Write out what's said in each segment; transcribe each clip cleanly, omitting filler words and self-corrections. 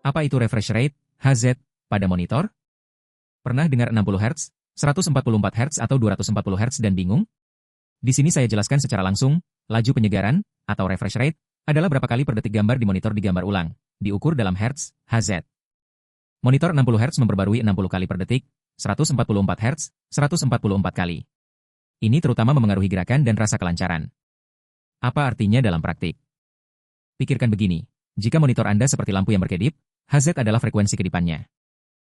Apa itu refresh rate, HZ, pada monitor? Pernah dengar 60 Hz, 144 Hz atau 240 Hz dan bingung? Di sini saya jelaskan secara langsung, laju penyegaran, atau refresh rate, adalah berapa kali per detik gambar di monitor digambar ulang, diukur dalam Hz, HZ. Monitor 60 Hz memperbarui 60 kali per detik, 144 Hz, 144 kali. Ini terutama memengaruhi gerakan dan rasa kelancaran. Apa artinya dalam praktik? Pikirkan begini, jika monitor Anda seperti lampu yang berkedip, HZ adalah frekuensi kedipannya.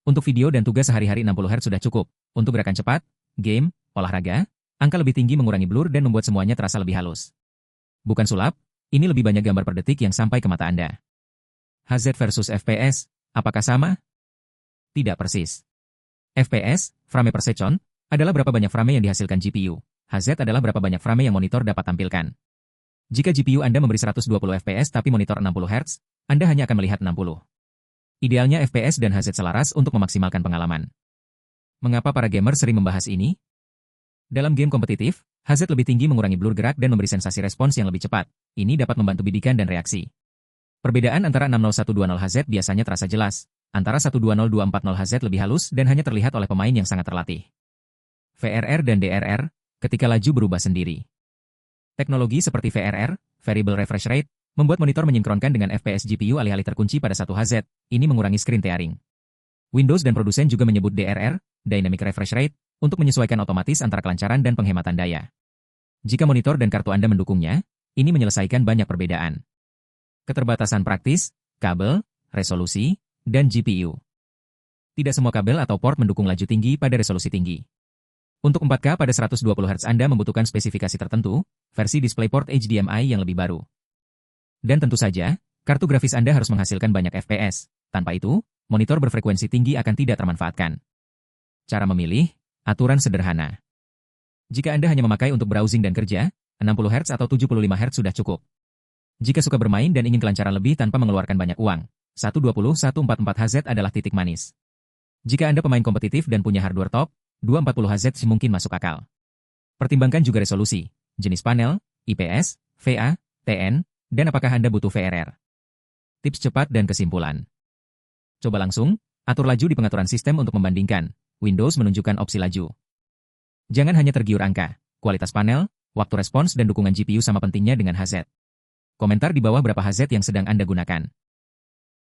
Untuk video dan tugas sehari-hari 60 Hz sudah cukup. Untuk gerakan cepat, game, olahraga, angka lebih tinggi mengurangi blur dan membuat semuanya terasa lebih halus. Bukan sulap, ini lebih banyak gambar per detik yang sampai ke mata Anda. HZ versus FPS, apakah sama? Tidak persis. FPS, frame per second, adalah berapa banyak frame yang dihasilkan GPU. HZ adalah berapa banyak frame yang monitor dapat tampilkan. Jika GPU Anda memberi 120 FPS tapi monitor 60 Hz, Anda hanya akan melihat 60. Idealnya FPS dan HZ selaras untuk memaksimalkan pengalaman. Mengapa para gamer sering membahas ini? Dalam game kompetitif, HZ lebih tinggi mengurangi blur gerak dan memberi sensasi respons yang lebih cepat. Ini dapat membantu bidikan dan reaksi. Perbedaan antara 60120 HZ biasanya terasa jelas. Antara 120240 HZ lebih halus dan hanya terlihat oleh pemain yang sangat terlatih. VRR dan DRR, ketika laju berubah sendiri. Teknologi seperti VRR, Variable Refresh Rate, membuat monitor menyinkronkan dengan FPS GPU alih-alih terkunci pada 1 HZ. Ini mengurangi screen tearing. Windows dan produsen juga menyebut DRR, Dynamic Refresh Rate, untuk menyesuaikan otomatis antara kelancaran dan penghematan daya. Jika monitor dan kartu Anda mendukungnya, ini menyelesaikan banyak perbedaan. Keterbatasan praktis, kabel, resolusi, dan GPU. Tidak semua kabel atau port mendukung laju tinggi pada resolusi tinggi. Untuk 4K pada 120 Hz Anda membutuhkan spesifikasi tertentu, versi DisplayPort HDMI yang lebih baru. Dan tentu saja, kartu grafis Anda harus menghasilkan banyak FPS. Tanpa itu, monitor berfrekuensi tinggi akan tidak termanfaatkan. Cara memilih, aturan sederhana. Jika Anda hanya memakai untuk browsing dan kerja, 60 Hz atau 75 Hz sudah cukup. Jika suka bermain dan ingin kelancaran lebih tanpa mengeluarkan banyak uang, 120-144 Hz adalah titik manis. Jika Anda pemain kompetitif dan punya hardware top, 240 Hz mungkin masuk akal. Pertimbangkan juga resolusi, jenis panel, IPS, VA, TN, dan apakah Anda butuh VRR. Tips cepat dan kesimpulan. Coba langsung, atur laju di pengaturan sistem untuk membandingkan. Windows menunjukkan opsi laju. Jangan hanya tergiur angka, kualitas panel, waktu respons dan dukungan GPU sama pentingnya dengan HZ. Komentar di bawah berapa HZ yang sedang Anda gunakan.